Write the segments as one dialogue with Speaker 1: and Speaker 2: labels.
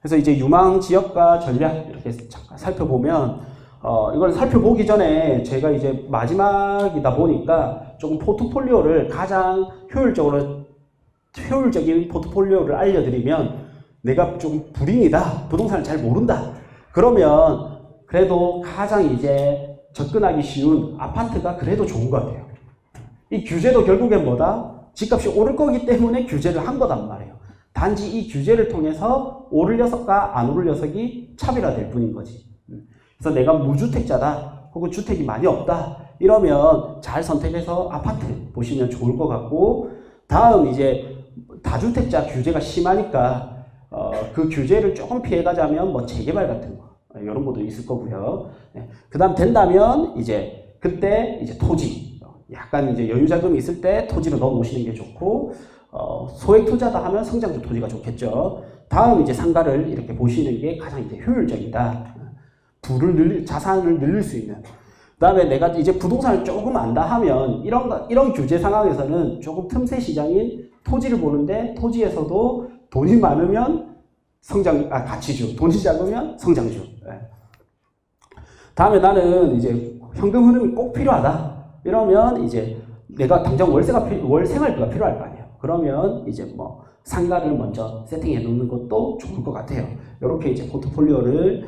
Speaker 1: 그래서 이제 유망 지역과 전략 이렇게 잠깐 살펴보면 이걸 살펴보기 전에 제가 이제 마지막이다 보니까 조금 포트폴리오를 가장 효율적인 포트폴리오를 알려드리면 내가 좀 불인이다, 부동산을 잘 모른다. 그러면 그래도 가장 이제 접근하기 쉬운 아파트가 그래도 좋은 것 같아요. 이 규제도 결국엔 뭐다? 집값이 오를 거기 때문에 규제를 한 거단 말이에요. 단지 이 규제를 통해서 오를 녀석과 안 오를 녀석이 차별화될 뿐인 거지. 그래서 내가 무주택자다, 혹은 주택이 많이 없다, 이러면 잘 선택해서 아파트 보시면 좋을 것 같고, 다음 이제 다주택자 규제가 심하니까 그 규제를 조금 피해가자면 뭐 재개발 같은 거 이런 것도 있을 거고요. 그 다음 된다면 이제 그때 이제 토지, 약간 이제 여유 자금이 있을 때 토지를 넣어 놓으시는 게 좋고, 소액 투자다 하면 성장주 토지가 좋겠죠. 다음 이제 상가를 이렇게 보시는 게 가장 이제 효율적이다. 자산을 늘릴 수 있는. 그 다음에 내가 이제 부동산을 조금 안다 하면 이런 규제 상황에서는 조금 틈새 시장인 토지를 보는데, 토지에서도 돈이 많으면 가치주, 돈이 작으면 성장주. 다음에 나는 이제 현금 흐름이 꼭 필요하다. 이러면 이제 내가 당장 월 생활비가 필요할 거 아니에요. 그러면 이제 뭐 상가를 먼저 세팅해 놓는 것도 좋을 것 같아요. 이렇게 이제 포트폴리오를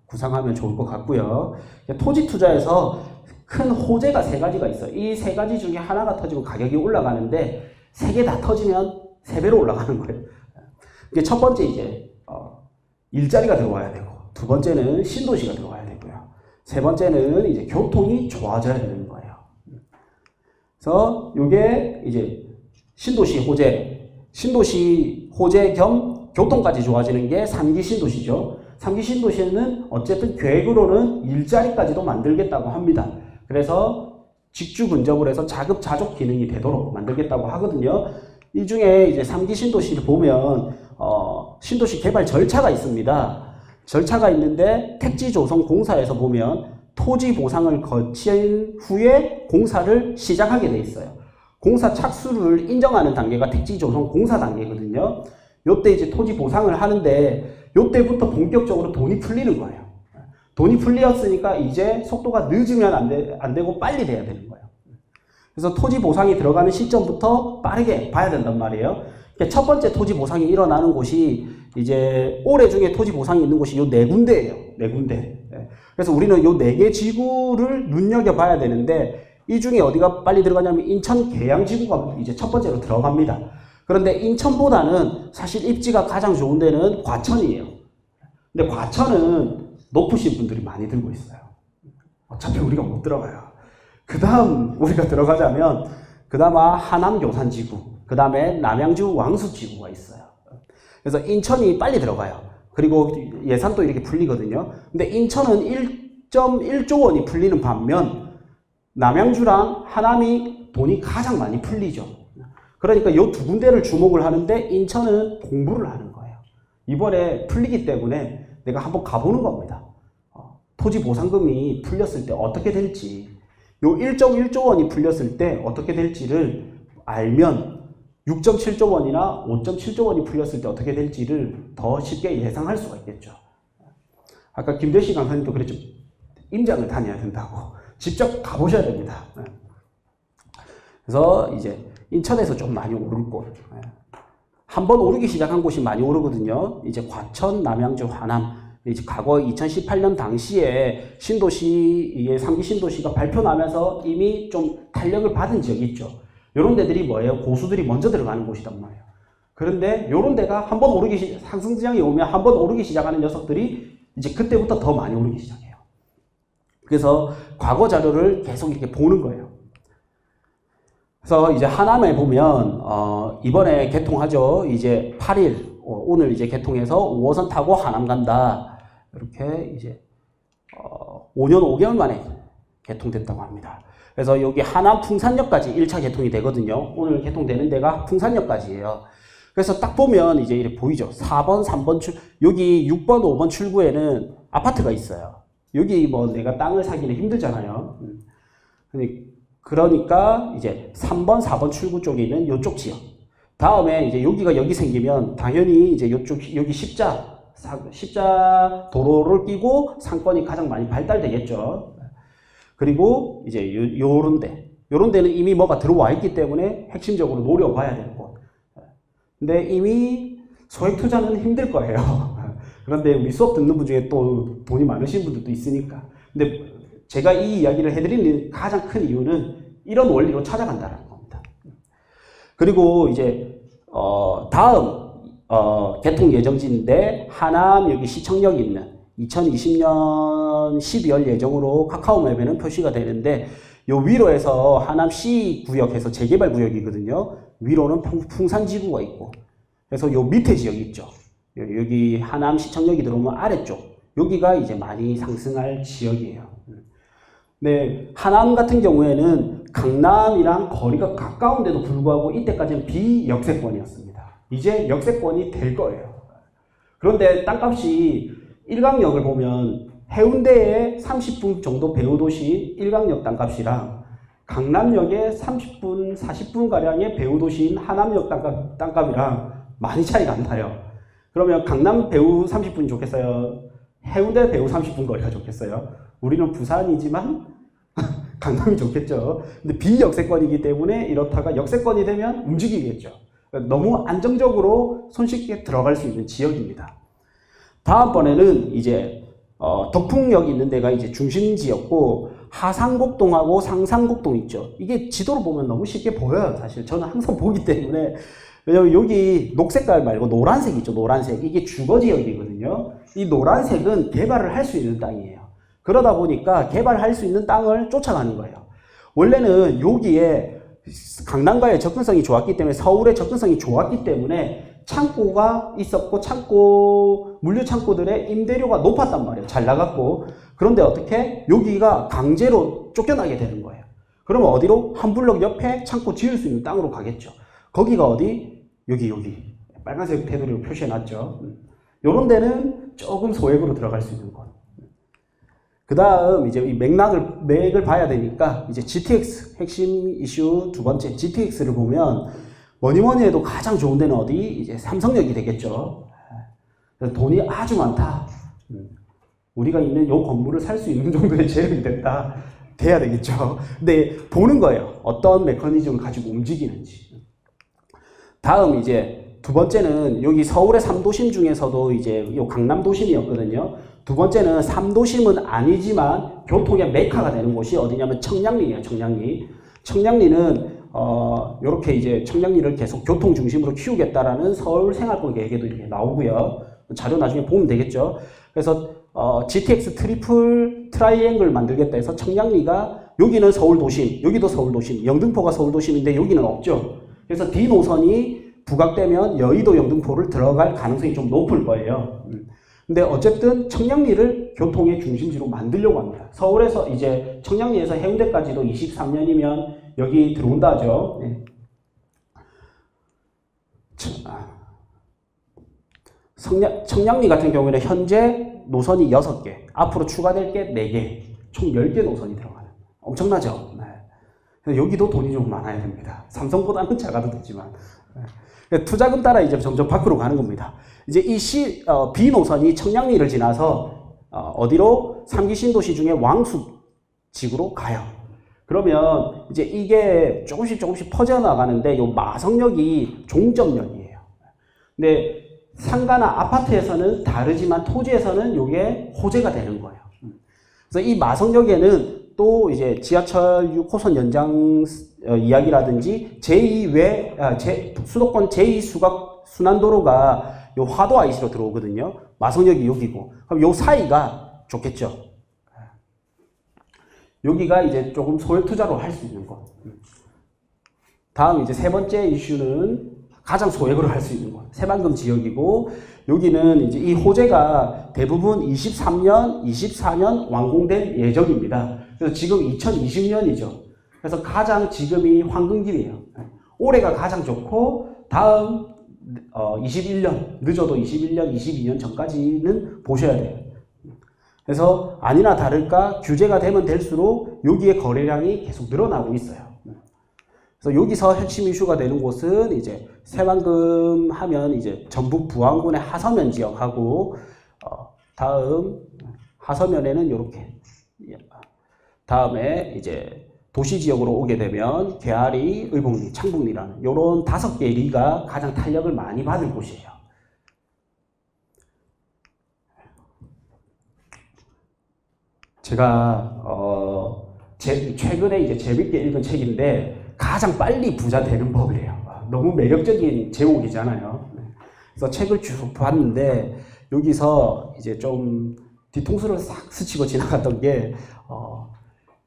Speaker 1: 구상하면 좋을 것 같고요. 토지 투자에서 큰 호재가 3가지가 있어요. 이 3가지 중에 하나가 터지면 가격이 올라가는데 3개 다 터지면 3배로 올라가는 거예요. 첫 번째 이제 일자리가 들어와야 되고, 두 번째는 신도시가 들어와야 되고요. 세 번째는 이제 교통이 좋아져야 되는 거예요. 그래서 이게 이제 신도시 호재 겸 교통까지 좋아지는 게 3기 신도시죠. 3기 신도시는 어쨌든 계획으로는 일자리까지도 만들겠다고 합니다. 그래서 직주 근접을 해서 자급자족 기능이 되도록 만들겠다고 하거든요. 이 중에 이제 3기 신도시를 보면 신도시 개발 절차가 있습니다. 절차가 있는데 택지조성공사에서 보면 토지 보상을 거친 후에 공사를 시작하게 돼 있어요. 공사 착수를 인정하는 단계가 택지조성공사 단계거든요. 요때 이제 토지 보상을 하는데 요때부터 본격적으로 돈이 풀리는 거예요. 돈이 풀렸으니까 이제 속도가 늦으면 안 되고 빨리 돼야 되는 거예요. 그래서 토지 보상이 들어가는 시점부터 빠르게 봐야 된단 말이에요. 첫 번째 토지 보상이 일어나는 곳이 이제 올해 중에 토지 보상이 있는 곳이 요 4군데예요. 4군데. 그래서 우리는 요 4개 지구를 눈여겨봐야 되는데, 이 중에 어디가 빨리 들어가냐면 인천 계양지구가 이제 첫 번째로 들어갑니다. 그런데 인천보다는 사실 입지가 가장 좋은 데는 과천이에요. 근데 과천은 높으신 분들이 많이 들고 있어요. 어차피 우리가 못 들어가요. 그 다음 우리가 들어가자면 그 다음 하남교산지구, 그 다음에 남양주 왕수지구가 있어요. 그래서 인천이 빨리 들어가요. 그리고 예산도 이렇게 풀리거든요. 근데 인천은 1.1조 원이 풀리는 반면 남양주랑 하남이 돈이 가장 많이 풀리죠. 그러니까 이 2군데를 주목을 하는데 인천은 공부를 하는 거예요. 이번에 풀리기 때문에 내가 한번 가보는 겁니다. 토지 보상금이 풀렸을 때 어떻게 될지, 요 1.1조 원이 풀렸을 때 어떻게 될지를 알면 6.7조 원이나 5.7조 원이 풀렸을 때 어떻게 될지를 더 쉽게 예상할 수가 있겠죠. 아까 김대식 강사님도 그랬죠. 임장을 다녀야 된다고. 직접 가보셔야 됩니다. 그래서 이제 인천에서 좀 많이 오를 곳. 한번 오르기 시작한 곳이 많이 오르거든요. 이제 과천, 남양주, 하남. 이제 과거 2018년 당시에 신도시의 3기 신도시가 발표 나면서 이미 좀 탄력을 받은 지역이 있죠. 이런 데들이 뭐예요? 고수들이 먼저 들어가는 곳이단 말이에요. 그런데 이런 데가 한번 상승장이 오면 한번 오르기 시작하는 녀석들이 이제 그때부터 더 많이 오르기 시작해요. 그래서 과거 자료를 계속 이렇게 보는 거예요. 그래서 이제 하남에 보면 이번에 개통하죠. 이제 8일 오늘 이제 개통해서 5호선 타고 하남 간다. 이렇게 이제 5년 5개월 만에 개통됐다고 합니다. 그래서 여기 하남 풍산역까지 1차 개통이 되거든요. 오늘 개통되는 데가 풍산역까지예요. 그래서 딱 보면 이제 이렇게 보이죠. 4번, 3번 여기 6번, 5번 출구에는 아파트가 있어요. 여기 뭐 내가 땅을 사기는 힘들잖아요. 그러니까 이제 3번, 4번 출구 쪽에 있는 이쪽 지역. 다음에 이제 여기가 여기 생기면 당연히 이제 이쪽 여기 십자 십자 도로를 끼고 상권이 가장 많이 발달되겠죠. 그리고 이제 요런 데는 이미 뭐가 들어와 있기 때문에 핵심적으로 노려봐야 되는 곳. 근데 이미 소액 투자는 힘들 거예요. 그런데 우리 수업 듣는 분 중에 또 돈이 많으신 분들도 있으니까. 근데 제가 이 이야기를 해드리는 가장 큰 이유는 이런 원리로 찾아간다는 겁니다. 그리고 이제 다음 개통 예정지인데 하남 여기 시청역이 있는 2020년 12월 예정으로 카카오맵에는 표시가 되는데 요 위로에서 하남 C구역에서 재개발 구역이거든요. 위로는 풍산지구가 있고 그래서 요 밑에 지역이 있죠. 여기 하남 시청역이 들어오면 아래쪽 여기가 이제 많이 상승할 지역이에요. 네, 하남 같은 경우에는 강남이랑 거리가 가까운데도 불구하고 이때까지는 비역세권이었습니다. 이제 역세권이 될 거예요. 그런데 땅값이 일강역을 보면 해운대에 30분 정도 배후도시인 일강역 땅값이랑 강남역에 30분, 40분가량의 배후도시인 하남역 땅값이랑 많이 차이가 안 나요. 그러면 강남 배후 30분이 좋겠어요? 해운대 배후 30분 거리가 좋겠어요? 우리는 부산이지만 강남이 좋겠죠. 근데 비역세권이기 때문에 이렇다가 역세권이 되면 움직이겠죠. 너무 안정적으로 손쉽게 들어갈 수 있는 지역입니다. 다음번에는 이제 덕풍역 있는 데가 이제 중심지였고 하상곡동하고 상산곡동 있죠. 이게 지도로 보면 너무 쉽게 보여요. 사실 저는 항상 보기 때문에. 왜냐면 여기 녹색깔 말고 노란색 있죠. 노란색. 이게 주거지역이거든요. 이 노란색은 개발을 할 수 있는 땅이에요. 그러다 보니까 개발할 수 있는 땅을 쫓아가는 거예요. 원래는 여기에 강남과의 접근성이 좋았기 때문에 서울의 접근성이 좋았기 때문에 창고가 있었고 물류 창고들의 임대료가 높았단 말이에요. 잘 나갔고. 그런데 어떻게? 여기가 강제로 쫓겨나게 되는 거예요. 그러면 어디로? 한 블록 옆에 창고 지을 수 있는 땅으로 가겠죠. 거기가 어디? 여기 빨간색 테두리로 표시해놨죠. 요런 데는 조금 소액으로 들어갈 수 있는 곳. 그 다음 이제 이 맥을 봐야 되니까 이제 GTX 핵심 이슈 두 번째 GTX를 보면 뭐니 해도 가장 좋은 데는 어디? 이제 삼성역이 되겠죠. 돈이 아주 많다. 우리가 있는 요 건물을 살 수 있는 정도의 재력이 돼야 되겠죠. 근데 보는 거예요. 어떤 메커니즘을 가지고 움직이는지. 다음 이제 두 번째는 여기 서울의 3도심 중에서도 이제 요 강남 도심이었거든요. 두 번째는 3도심은 아니지만 교통의 메카가 되는 곳이 어디냐면 청량리예요. 청량리는 요렇게 이제 청량리를 계속 교통 중심으로 키우겠다라는 서울 생활권 계획에도 이렇게 나오고요. 자료 나중에 보면 되겠죠. 그래서 GTX 트리플 트라이앵글 만들겠다 해서 청량리가 여기는 서울 도심, 여기도 서울 도심, 영등포가 서울 도심인데 여기는 없죠. 그래서 D 노선이 부각되면 여의도 영등포를 들어갈 가능성이 좀 높을 거예요. 근데 어쨌든 청량리를 교통의 중심지로 만들려고 합니다. 서울에서 이제 청량리에서 해운대까지도 23년이면 여기 들어온다죠. 네. 청량리 같은 경우에는 현재 노선이 6개, 앞으로 추가될 게 4개, 총 10개 노선이 들어가는. 엄청나죠? 네. 여기도 돈이 좀 많아야 됩니다. 삼성보다는 작아도 되지만. 네. 투자금 따라 이제 점점 밖으로 가는 겁니다. 이제 이 B 노선이 청량리를 지나서 어디로? 3기 신도시 중에 왕숙지구로 가요. 그러면 이제 이게 조금씩 퍼져나가는데 요 마성역이 종점역이에요. 근데 상가나 아파트에서는 다르지만 토지에서는 요게 호재가 되는 거예요. 그래서 이 마성역에는 또 이제 지하철 6호선 연장 이야기라든지 수도권 제2순환도로가 요 화도 IC로 들어오거든요. 마성역이 여기고. 그럼 요 사이가 좋겠죠. 여기가 이제 조금 소액 투자로 할 수 있는 곳. 다음 이제 세 번째 이슈는 가장 소액으로 할 수 있는 곳. 새만금 지역이고, 여기는 이제 이 호재가 대부분 23년, 24년 완공될 예정입니다. 그래서 지금 2020년이죠. 그래서 가장 지금이 황금기이에요. 올해가 가장 좋고, 다음 21년, 늦어도 21년, 22년 전까지는 보셔야 돼요. 그래서 아니나 다를까 규제가 되면 될수록 여기에 거래량이 계속 늘어나고 있어요. 그래서 여기서 핵심 이슈가 되는 곳은 이제 새만금 하면 이제 전북 부안군의 하서면 지역하고 다음 하서면에는 이렇게. 다음에 이제 도시 지역으로 오게 되면 개아리, 의복리, 창북리라는 이런 5개의 리가 가장 탄력을 많이 받을 곳이에요. 제가 최근에 이제 재밌게 읽은 책인데 가장 빨리 부자 되는 법이에요. 너무 매력적인 제목이잖아요. 그래서 책을 쭉 봤는데 여기서 이제 좀 뒤통수를 싹 스치고 지나갔던 게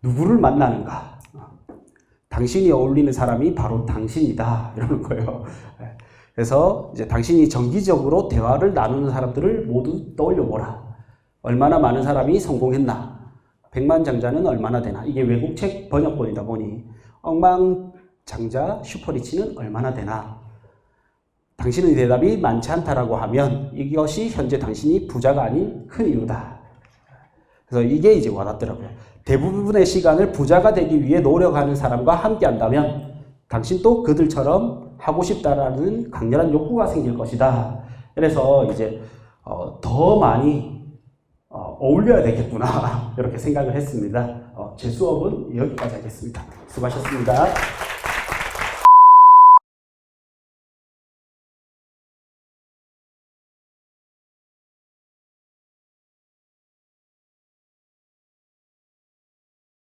Speaker 1: 누구를 만나는가? 당신이 어울리는 사람이 바로 당신이다 이러는 거예요. 그래서 이제 당신이 정기적으로 대화를 나누는 사람들을 모두 떠올려보라. 얼마나 많은 사람이 성공했나? 백만장자는 얼마나 되나? 이게 외국책 번역본이다 보니 억만장자 슈퍼리치는 얼마나 되나? 당신의 대답이 많지 않다라고 하면 이것이 현재 당신이 부자가 아닌 큰 이유다. 그래서 이게 이제 와닿더라고요. 대부분의 시간을 부자가 되기 위해 노력하는 사람과 함께 한다면 당신도 그들처럼 하고 싶다라는 강렬한 욕구가 생길 것이다. 그래서 이제 더 많이 어울려야 되겠구나 이렇게 생각을 했습니다. 제 수업은 여기까지 하겠습니다. 수고하셨습니다.